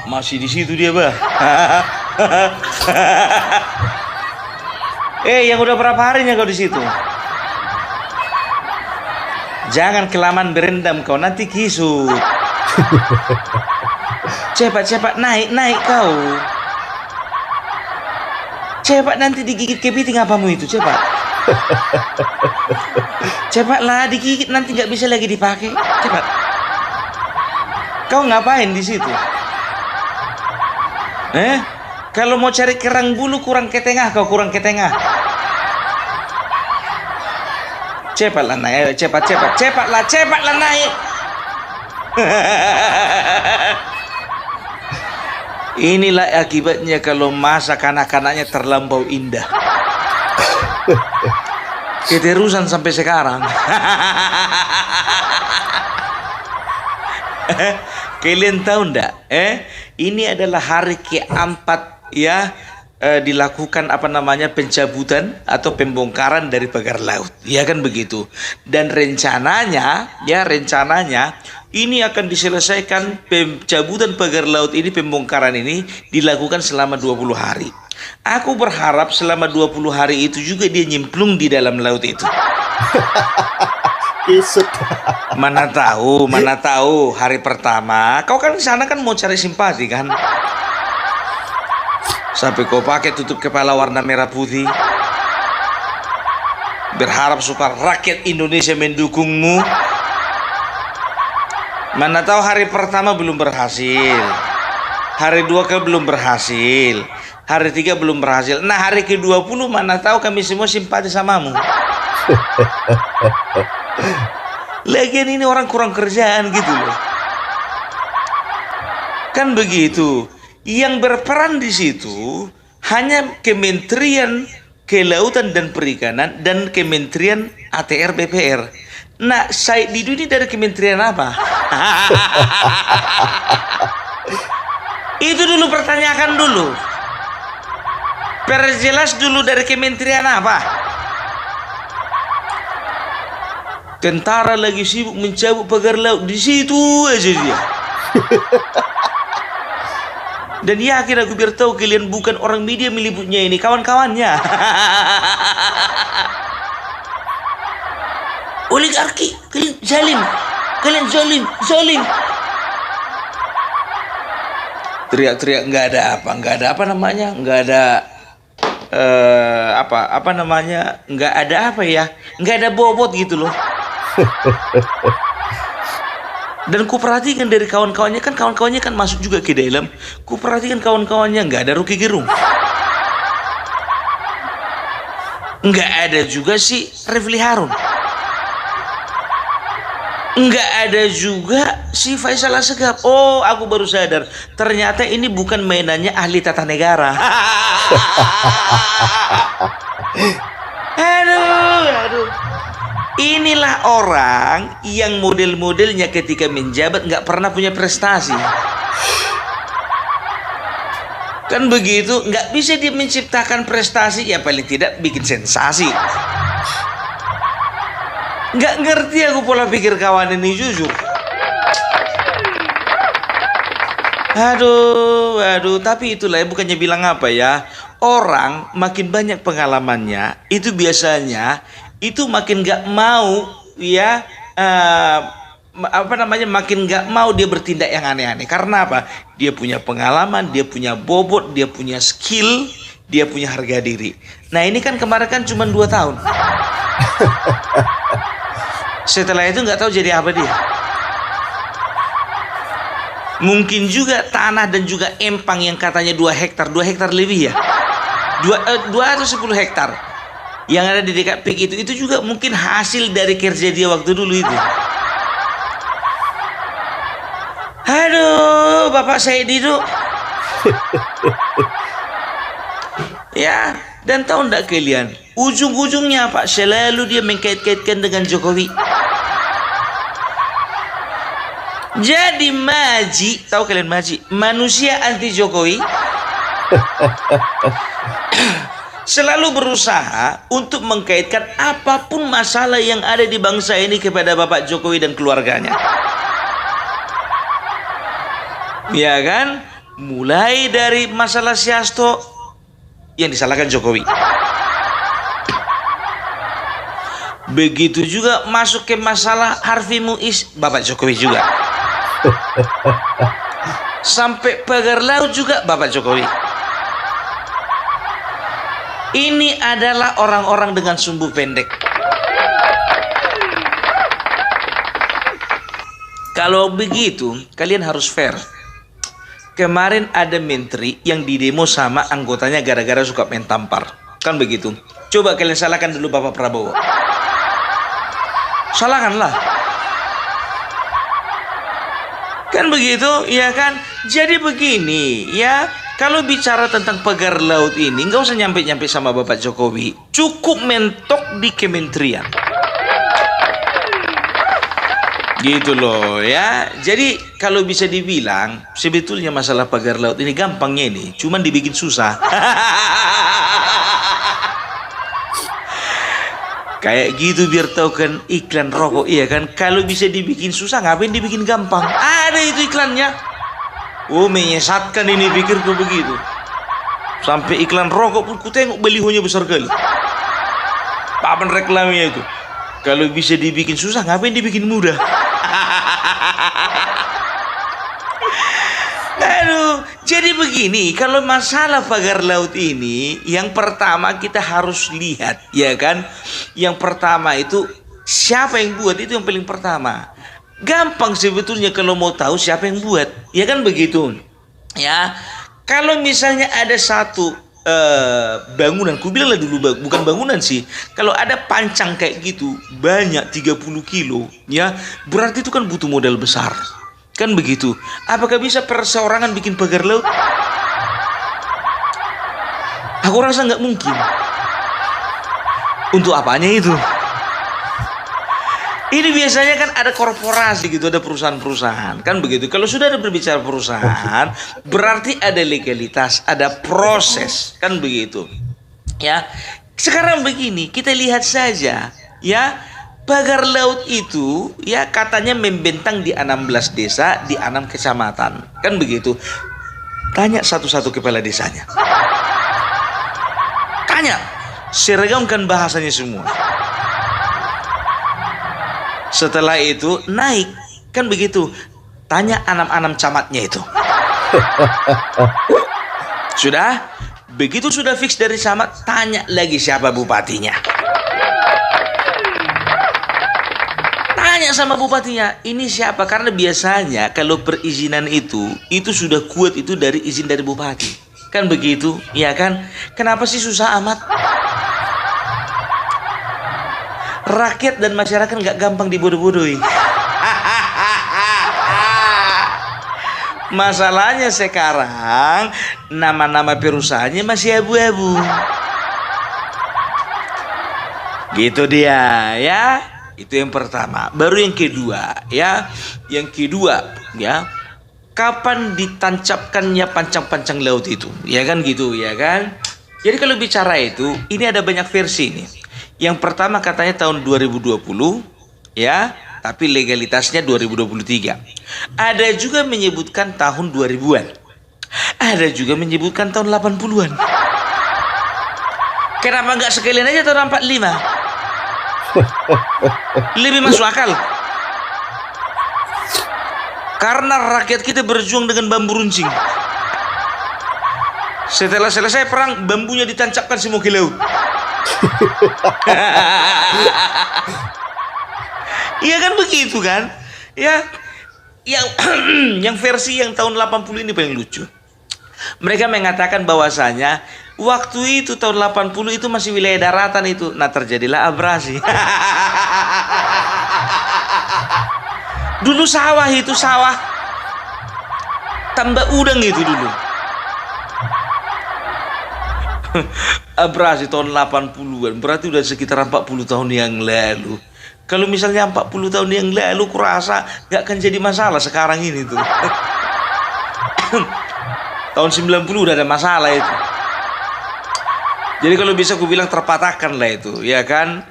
Masih di situ dia, bah. Yang udah berapa harinya kau di situ? Jangan kelamaan berendam kau, nanti kisut. Cepat naik kau. Cepat, nanti digigit kepiting apamu itu, cepat. Cepatlah, digigit nanti nggak bisa lagi dipakai. Cepat. Kau ngapain di situ? Kalau mau cari kerang bulu kurang ke tengah, kau kurang ke tengah. Cepatlah naik, cepatlah naik. Inilah akibatnya kalau masa kanak-kanaknya terlampau indah. Keterusan sampai sekarang. Kalian tahu ndak? Ini adalah hari keempat ya dilakukan pencabutan atau pembongkaran dari pagar laut. Ya kan begitu. Dan rencananya ini akan diselesaikan pencabutan pagar laut ini, pembongkaran ini dilakukan selama 20 hari. Aku berharap selama 20 hari itu juga dia nyemplung di dalam laut itu. Isut. Mana tahu hari pertama kau kan di sana kan mau cari simpati kan. Sampai kau pakai tutup kepala warna merah putih. Berharap supaya rakyat Indonesia mendukungmu. Mana tahu hari pertama belum berhasil. Hari 2 belum berhasil. Hari 3 belum berhasil. Nah, hari ke-20 mana tahu kami semua simpati samamu. Lagian ini orang kurang kerjaan gitu loh. Kan begitu. Yang berperan di situ hanya Kementerian Kelautan dan Perikanan dan Kementerian ATR BPR. Nah, Said Didu ini dari kementerian apa? Itu dulu pertanyakan dulu. Perjelas dulu dari kementerian apa? Tentara lagi sibuk mencabut pagar laut, di situ aja dia. Dan yakin aku biar tahu kalian bukan orang media meliputnya ini, kawan-kawannya. Oligarki, kalian zalim. Teriak-teriak nggak ada bobot gitu loh. Dan ku perhatikan dari kawan-kawannya kan masuk juga ke dalam. Ku perhatikan kawan-kawannya nggak ada Rocky Gerung, nggak ada juga si Refli Harun, nggak ada juga si Faisal Assegaf. Oh, aku baru sadar ternyata ini bukan mainannya ahli tata negara. Aduh. Inilah orang yang model-modelnya ketika menjabat nggak pernah punya prestasi. Kan begitu, nggak bisa dia menciptakan prestasi, ya paling tidak bikin sensasi. Nggak ngerti aku pola pikir kawan ini, jujur. Aduh, tapi itulah ya, bukannya bilang apa ya. Orang makin banyak pengalamannya, itu biasanya itu makin gak mau ya makin gak mau dia bertindak yang aneh-aneh. Karena apa? Dia punya pengalaman, dia punya bobot, dia punya skill, dia punya harga diri. Nah, ini kan kemarin kan cuma 2 tahun. Setelah itu nggak tahu jadi apa dia. Mungkin juga tanah dan juga empang yang katanya 2 hektar lebih ya, 2 atau 10 hektar yang ada di dekat PIK itu juga mungkin hasil dari kerja dia waktu dulu itu. Aduh, Bapak Said Didu. Ya, dan tahu ndak kalian, ujung-ujungnya Pak selalu dia mengkait-kaitkan dengan Jokowi. Jadi Maji, tahu kalian Maji, manusia anti Jokowi, selalu berusaha untuk mengkaitkan apapun masalah yang ada di bangsa ini kepada Bapak Jokowi dan keluarganya. Ya kan? Mulai dari masalah si Hasto yang disalahkan Jokowi. Begitu juga masuk ke masalah Harvey Muiz, Bapak Jokowi juga. Sampai pagar laut juga Bapak Jokowi. Ini adalah orang-orang dengan sumbu pendek. Kalau begitu, kalian harus fair. Kemarin ada menteri yang didemo sama anggotanya gara-gara suka main tampar. Kan begitu. Coba kalian salahkan dulu Bapak Prabowo. Salahkanlah. Kan begitu, ya kan? Jadi begini, ya. Kalau bicara tentang pagar laut ini, nggak usah nyampe-nyampe sama Bapak Jokowi. Cukup mentok di kementerian. Gitu loh ya. Jadi kalau bisa dibilang, sebetulnya masalah pagar laut ini gampangnya ini, cuman dibikin susah. Kayak gitu biar tahu kan iklan rokok, iya kan? Kalau bisa dibikin susah, ngapain dibikin gampang? Ada itu iklannya. Oh, menyesatkan ini, pikirku begitu. Sampai iklan rokok pun ku tengok balihonya besar kali. Papan reklamnya itu. Kalau bisa dibikin susah, ngapain dibikin mudah? Aduh, jadi begini, kalau masalah pagar laut ini, yang pertama kita harus lihat, ya kan? Yang pertama itu siapa yang buat, itu yang paling pertama. Gampang sebetulnya kalau mau tahu siapa yang buat, ya kan begitu. Ya, kalau misalnya ada satu bangunan, ku bilang lah dulu bukan bangunan sih. Kalau ada pancang kayak gitu banyak 30 kilo, ya berarti itu kan butuh modal besar. Kan begitu. Apakah bisa perseorangan bikin pagar laut? Aku rasa nggak mungkin. Untuk apanya itu? Ini biasanya kan ada korporasi gitu, ada perusahaan-perusahaan, kan begitu. Kalau sudah ada berbicara perusahaan, berarti ada legalitas, ada proses, kan begitu. Ya, sekarang begini, kita lihat saja, ya, pagar laut itu, ya katanya membentang di 16 desa, di 6 kecamatan, kan begitu. Tanya satu-satu kepala desanya. Tanya, seragamkan bahasanya semua. Setelah itu naik, kan begitu. Tanya anam-anam camatnya itu. Sudah? Begitu sudah fix dari camat, tanya lagi siapa bupatinya. Tanya sama bupatinya, ini siapa? Karena biasanya kalau perizinan itu sudah kuat itu dari izin dari bupati. Kan begitu, ya kan? Kenapa sih susah amat? Rakyat dan masyarakat nggak gampang dibodoh-bodohi. Masalahnya sekarang nama-nama perusahaannya masih abu-abu. Gitu dia, ya. Itu yang pertama. Baru yang kedua, ya. Yang kedua, ya. Kapan ditancapkannya pancang-pancang laut itu? Ya kan gitu, ya kan? Jadi kalau bicara itu, ini ada banyak versi nih. Yang pertama katanya tahun 2020, ya, tapi legalitasnya 2023. Ada juga menyebutkan tahun 2000-an. Ada juga menyebutkan tahun 80-an. Kenapa nggak sekalian aja tahun 45? Lebih masuk akal. Karena rakyat kita berjuang dengan bambu runcing. Setelah selesai perang, bambunya ditancapkan semua ke laut. Iya kan begitu kan? Ya, yang versi yang tahun 80 ini paling lucu. Mereka mengatakan bahwasanya waktu itu tahun 80 itu masih wilayah daratan itu. Nah, terjadilah abrasi. Dulu sawah itu tambak udang itu dulu. Abrasi tahun 80-an, berarti udah sekitar 40 tahun yang lalu. Kalau misalnya 40 tahun yang lalu, kurasa gak akan jadi masalah sekarang ini tuh. Tahun 90 udah ada masalah itu. Jadi kalau bisa aku bilang terpatahkan lah itu, ya kan?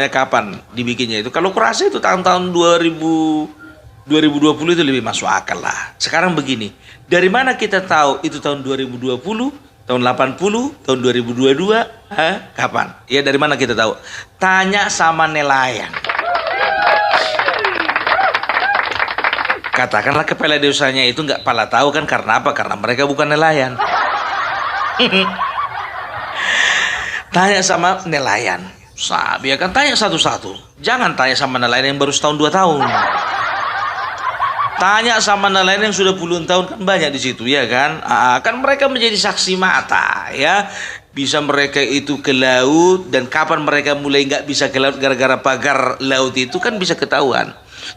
Kapan dibikinnya itu? Kalau kurasa itu tahun-tahun 2000 2020 itu lebih masuk akal lah. Sekarang begini, dari mana kita tahu itu tahun 2020, tahun 80, tahun 2022, kapan? Ya dari mana kita tahu? Tanya sama nelayan. Katakanlah kepala desanya itu nggak pala tahu kan karena apa? Karena mereka bukan nelayan. Tanya sama nelayan. Ya kan tanya satu-satu. Jangan tanya sama nelayan yang baru setahun 2 tahun. Tanya sama nelayan yang sudah puluhan tahun, kan banyak di situ ya kan. Kan mereka menjadi saksi mata ya. Bisa mereka itu ke laut dan kapan mereka mulai nggak bisa ke laut gara-gara pagar laut itu kan bisa ketahuan.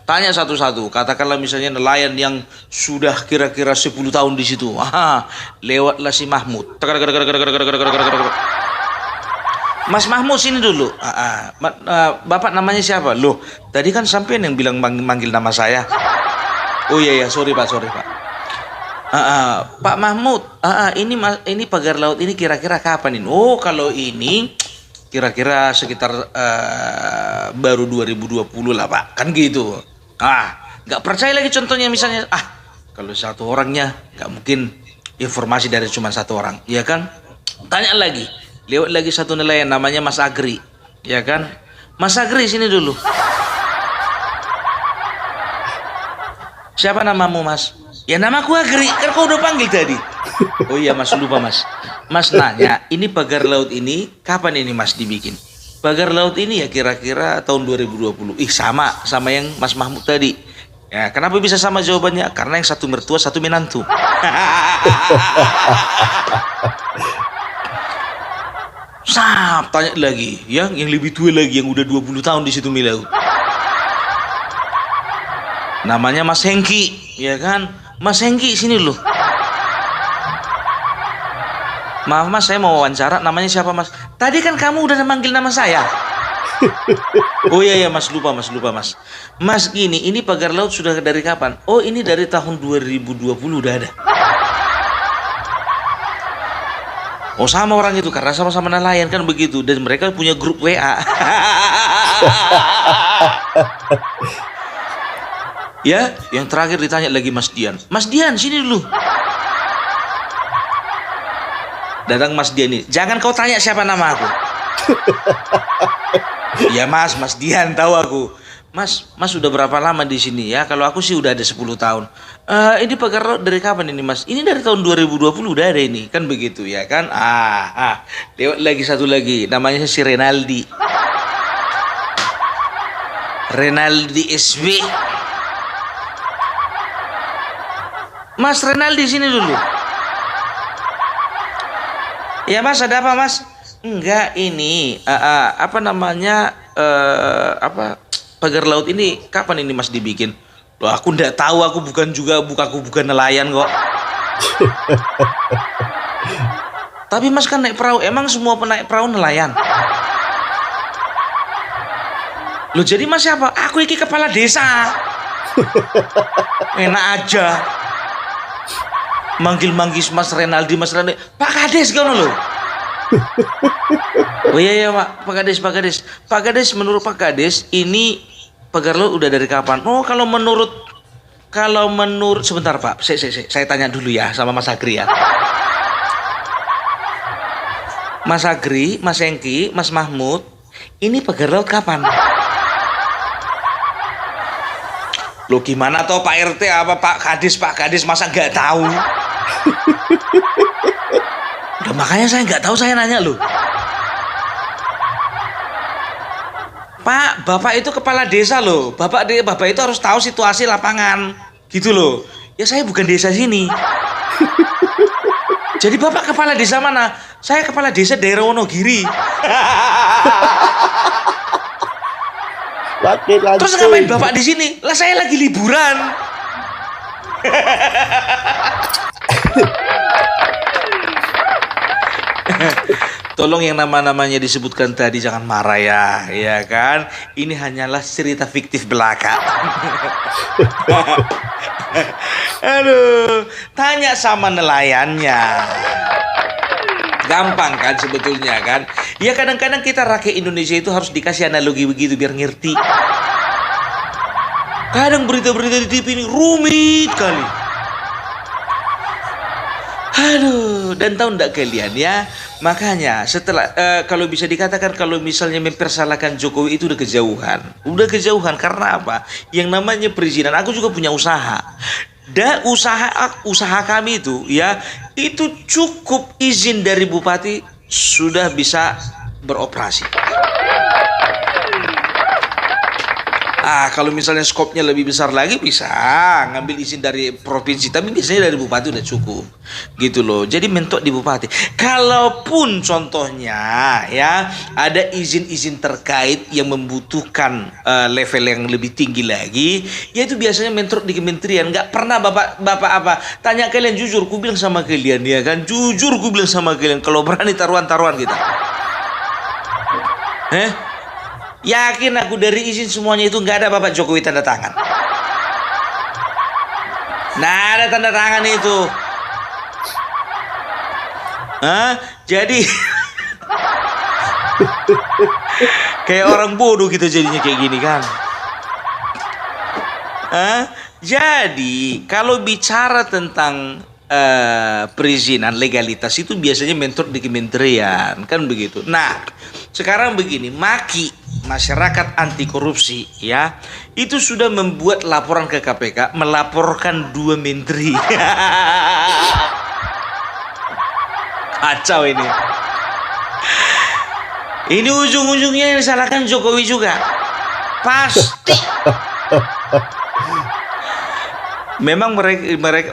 Tanya satu-satu. Katakanlah misalnya nelayan yang sudah kira-kira 10 tahun di situ. Lewatlah si Mahmud. Mas Mahmud sini dulu. Bapak namanya siapa? Loh, tadi kan sampean yang bilang manggil nama saya. Oh iya, sorry Pak. Pak Mahmud, ini pagar laut ini kira-kira kapan ini? Oh, kalau ini kira-kira sekitar baru 2020 lah Pak. Kan gitu. Nggak percaya lagi contohnya misalnya. Kalau satu orangnya nggak mungkin informasi dari cuma satu orang, ya kan? Tanya lagi. Lewat lagi satu nelayan namanya Mas Agri, ya kan? Mas Agri sini dulu. Siapa namamu Mas? Ya namaku Agri, kan kau udah panggil tadi. Oh iya Mas, lupa Mas. Mas nanya, ini pagar laut ini kapan ini Mas dibikin? Pagar laut ini ya kira-kira tahun 2020. Sama yang Mas Mahmud tadi. Ya, kenapa bisa sama jawabannya? Karena yang satu mertua, satu menantu. Tanya lagi, yang lebih tua lagi, yang udah 20 tahun di situ milau. Namanya Mas Hengki, ya kan? Mas Hengki sini loh. Maaf Mas, saya mau wawancara. Namanya siapa Mas? Tadi kan kamu udah manggil nama saya. Oh iya Mas, lupa Mas. Mas gini, ini pagar laut sudah dari kapan? Oh ini dari tahun 2020 udah ada. Oh sama orang itu karena sama-sama nelayan kan begitu, dan mereka punya grup WA. Ya, yang terakhir ditanya lagi Mas Dian. Mas Dian sini dulu. Datang Mas Dian ini. Jangan kau tanya siapa nama aku. Ya Mas Dian tahu aku. Mas sudah berapa lama di sini ya? Kalau aku sih udah ada 10 tahun. Ini pagar laut dari kapan ini Mas? Ini dari tahun 2020 udah ada ini. Kan begitu ya kan? Lewat lagi satu lagi. Namanya si Renaldi. Renaldi SB. Mas Renaldi sini dulu. Ya Mas, ada apa Mas? Enggak, ini apa namanya pagar laut ini kapan ini Mas dibikin? Loh aku ndak tahu, aku bukan nelayan kok. Tapi Mas kan naik perahu, emang semua penaik perahu nelayan? Loh jadi Mas siapa? Aku iki kepala desa. Enak aja. Manggil-manggil Mas Renaldi, Pak Kades kan lo? Oh iya Pak Kades. Pak Kades, menurut Pak Kades ini pagar laut udah dari kapan? Oh kalau menurut sebentar Pak, saya tanya dulu ya sama Mas Agri ya. Mas Agri, Mas Hengki, Mas Mahmud, ini pagar laut kapan? Loh gimana toh Pak RT apa Pak Kades masa nggak tahu? Nah, makanya saya nggak tahu, saya nanya loh. Pak, Bapak itu kepala desa loh. Bapak itu harus tahu situasi lapangan. Gitu loh. Ya saya bukan desa sini. Jadi Bapak kepala desa mana? Saya kepala desa daerah Wonogiri. Terus ngapain Bapak di sini? Lah saya lagi liburan. Tolong yang nama-namanya disebutkan tadi jangan marah ya kan? Ini hanyalah cerita fiktif belaka. Aduh, tanya sama nelayannya. Gampang kan sebetulnya kan? Ya kadang-kadang kita rakyat Indonesia itu harus dikasih analogi begitu biar ngerti. Kadang berita-berita di TV ini rumit kali. Aduh, dan tahu enggak kalian ya? Makanya setelah kalau bisa dikatakan kalau misalnya mempersalahkan Jokowi itu udah kejauhan. Udah kejauhan karena apa? Yang namanya perizinan. Aku juga punya usaha. Dan usaha kami itu ya, itu cukup izin dari bupati sudah bisa beroperasi. Kalau misalnya skopnya lebih besar lagi bisa ngambil izin dari provinsi, tapi biasanya dari bupati udah cukup, gitu loh. Jadi mentok di bupati. Kalaupun contohnya ya ada izin-izin terkait yang membutuhkan level yang lebih tinggi lagi, ya itu biasanya mentok di kementerian. Nggak pernah bapak apa? Tanya kalian jujur, ku bilang sama kalian ya kan, jujur ku bilang sama kalian, kalau berani taruhan-taruhan kita. Yakin aku dari izin semuanya itu nggak ada Bapak Jokowi tanda tangan. Nah, ada tanda tangan itu. Jadi kayak orang bodoh kita jadinya kayak gini kan. Jadi kalau bicara tentang perizinan legalitas itu biasanya mentor di kementerian kan begitu. Nah, sekarang begini, maki masyarakat anti korupsi ya itu sudah membuat laporan ke KPK, melaporkan 2 menteri. Kacau ini. Ini ujung-ujungnya yang disalahkan Jokowi juga. Pasti. Memang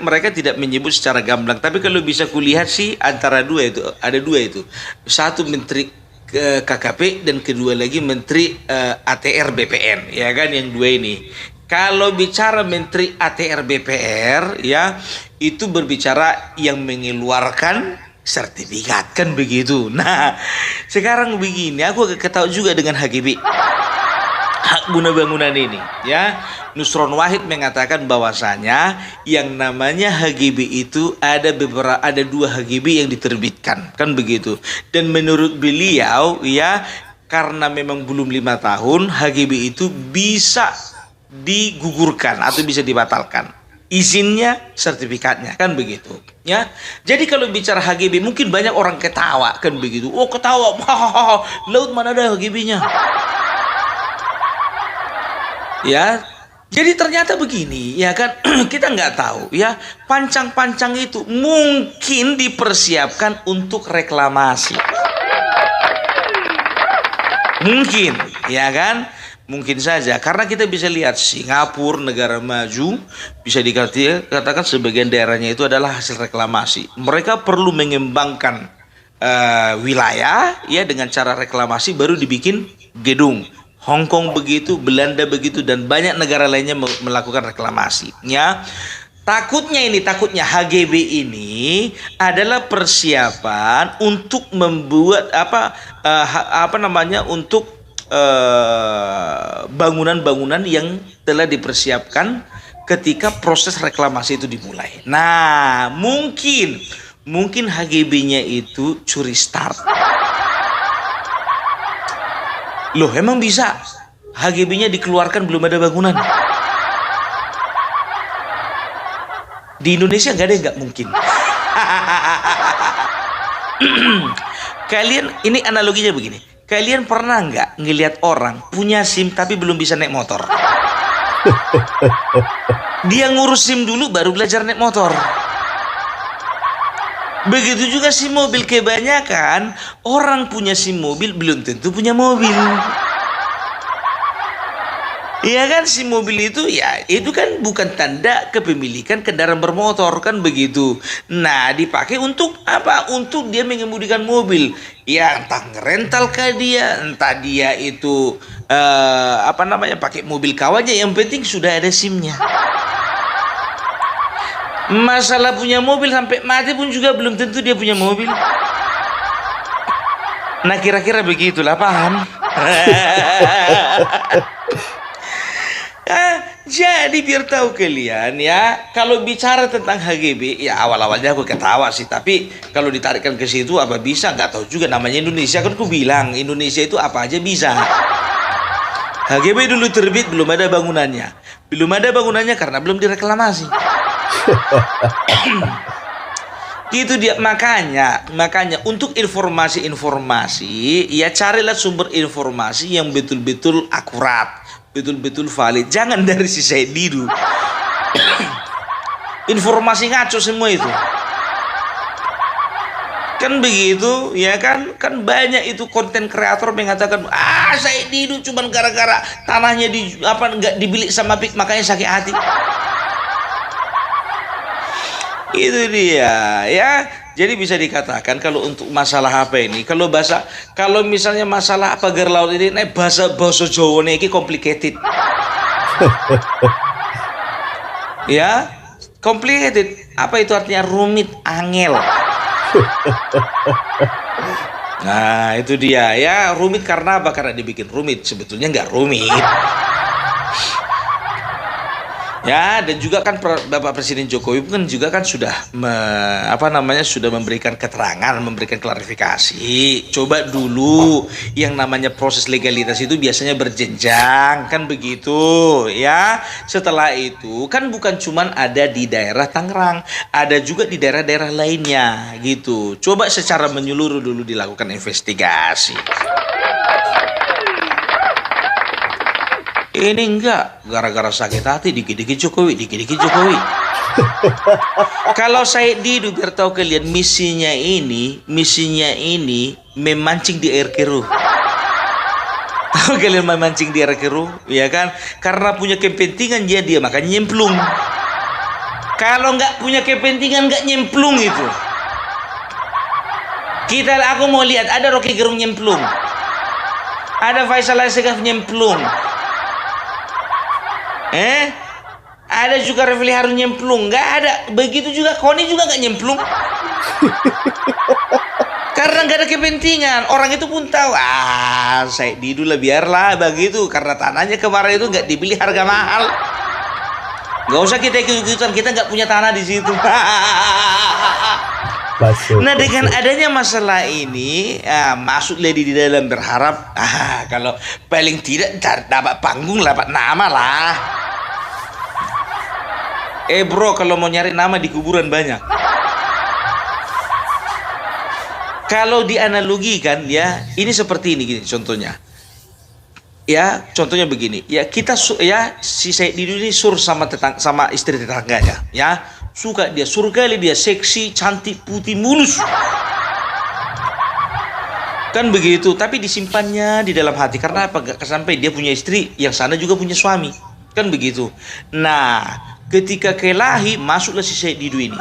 mereka tidak menyebut secara gamblang, tapi kalau bisa kulihat sih antara dua itu ada 2 itu. Satu menteri KKP dan kedua lagi menteri ATR BPN, ya kan, yang 2 ini. Kalau bicara menteri ATR BPR ya itu berbicara yang mengeluarkan sertifikat kan begitu. Nah, sekarang begini, aku agak ketahui juga dengan HGB, hak guna bangunan ini ya. Nusron Wahid mengatakan bahwasanya yang namanya HGB itu ada 2 HGB yang diterbitkan kan begitu. Dan menurut beliau ya, karena memang belum 5 tahun, HGB itu bisa digugurkan atau bisa dibatalkan izinnya, sertifikatnya kan begitu ya. Jadi kalau bicara HGB mungkin banyak orang ketawa kan begitu. Oh, ketawa, laut mana ada HGB-nya ya. Jadi ternyata begini ya kan, kita nggak tahu ya, pancang-pancang itu mungkin dipersiapkan untuk reklamasi. Mungkin ya kan, mungkin saja, karena kita bisa lihat Singapura, negara maju, bisa dikatakan sebagian daerahnya itu adalah hasil reklamasi. Mereka perlu mengembangkan wilayah ya dengan cara reklamasi, baru dibikin gedung. Hong Kong begitu, Belanda begitu, dan banyak negara lainnya melakukan reklamasi ya. Takutnya HGB ini adalah persiapan untuk membuat untuk bangunan-bangunan yang telah dipersiapkan ketika proses reklamasi itu dimulai. Nah, mungkin HGB-nya itu curi start. Loh, emang bisa HGB-nya dikeluarkan belum ada bangunan? Di Indonesia nggak ada yang nggak mungkin. Kalian, ini analoginya begini. Kalian pernah nggak ngelihat orang punya SIM tapi belum bisa naik motor? Dia ngurus SIM dulu baru belajar naik motor. Begitu juga SIM mobil, kebanyakan orang punya SIM mobil belum tentu punya mobil. Iya kan, SIM mobil itu ya itu kan bukan tanda kepemilikan kendaraan bermotor kan begitu. Nah, dipakai untuk apa? Untuk dia mengemudikan mobil. Ya entah ngerental kah dia, entah dia itu pakai mobil kawannya, yang penting sudah ada SIM-nya. Masalah punya mobil sampai mati pun juga belum tentu dia punya mobil. Nah, kira-kira begitulah, paham? Jadi biar tahu kalian ya, kalau bicara tentang HGB ya awal-awalnya aku ketawa sih, tapi kalau ditarikkan ke situ apa bisa, nggak tahu juga, namanya Indonesia kan, aku bilang Indonesia itu apa aja bisa. HGB dulu terbit belum ada bangunannya. Belum ada bangunannya karena belum direklamasi. Gitu dia, makanya untuk informasi-informasi ya carilah sumber informasi yang betul-betul akurat, betul-betul valid. Jangan dari si Said Didu. Informasi ngaco semua itu. Kan begitu, ya kan? Kan banyak itu konten kreator mengatakan, Said Didu cuman gara-gara tanahnya nggak dibeli sama PIK makanya sakit hati. Itu dia, ya. Jadi bisa dikatakan kalau untuk masalah apa ini, kalau misalnya masalah pagar laut ini, bahasa Jawa ini complicated. Ya, complicated. Apa itu artinya? Rumit, angel. Nah, itu dia. Ya, rumit karena apa? Karena dibikin rumit. Sebetulnya nggak rumit. Ya, dan juga kan Bapak Presiden Jokowi kan juga kan sudah sudah memberikan keterangan, memberikan klarifikasi. Coba dulu yang namanya proses legalitas itu biasanya berjenjang, kan begitu, ya. Setelah itu kan bukan cuman ada di daerah Tangerang, ada juga di daerah-daerah lainnya gitu. Coba secara menyeluruh dulu dilakukan investigasi. Ini enggak, gara-gara sakit hati dikit-dikit Jokowi. Kalau Said Didu, biar tahu kalian, misinya ini memancing di air keruh. Tahu kalian memancing di air keruh, ya kan? Karena punya kepentingan dia makanya nyemplung. Kalau nggak punya kepentingan nggak nyemplung itu. Aku mau lihat ada Rocky Gerung nyemplung, ada Faisal Asegaf nyemplung. Ada juga Refli Harun nyemplung, nggak ada. Begitu juga Koni juga nggak nyemplung. Karena nggak ada kepentingan. Orang itu pun tahu, Said Didu lah biarlah begitu. Karena tanahnya kemarin itu nggak dibeli harga mahal. Nggak usah kita ikut-ikutan, kita nggak punya tanah di situ. Nah, dengan adanya masalah ini, masuklah di dalam berharap, kalau paling tidak dapat panggung, dapat nama lah. Bro, kalau mau nyari nama di kuburan banyak. Kalau dianalogikan, ya, ini seperti ini gini contohnya. Ya, contohnya begini. Ya, si Said Didu ini sama istri tetangganya, ya. Suka dia, kali dia seksi, cantik, putih, mulus. Kan begitu, tapi disimpannya di dalam hati. Karena apa? Gak sampai dia punya istri, yang sana juga punya suami. Kan begitu. Nah, ketika kelahi, masuklah si Said Didu ini.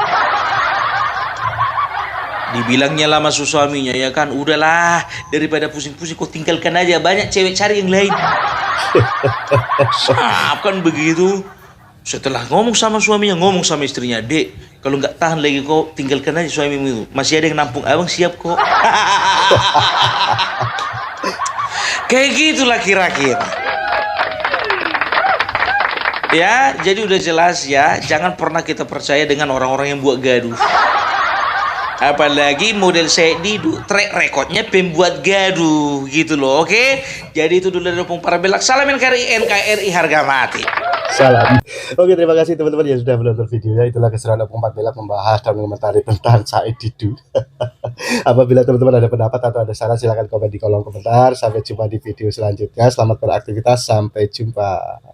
Dibilangnya lama suaminya, ya kan, udahlah, daripada pusing-pusing kau tinggalkan aja, banyak cewek cari yang lain. Kan begitu. Setelah ngomong sama suaminya, ngomong sama istrinya, Dek, kalau nggak tahan lagi kau tinggalkan aja suamimu itu, masih ada yang nampung abang, siap kok. Kayak gitulah kira-kira. Ya, jadi udah jelas ya, jangan pernah kita percaya dengan orang-orang yang buat gaduh. Apalagi model Said Didu, track recordnya pembuat gaduh gitu loh, oke? Jadi itu dulu dari Opung Parabelak. Salam NKRI harga mati. Salam. Oke, terima kasih teman-teman yang sudah menonton videonya. Itulah keseruan Opung Parabelak membahas dan mengomentari tentang Said Didu. Apabila teman-teman ada pendapat atau ada saran, silahkan komen di kolom komentar. Sampai jumpa di video selanjutnya. Selamat beraktivitas, sampai jumpa.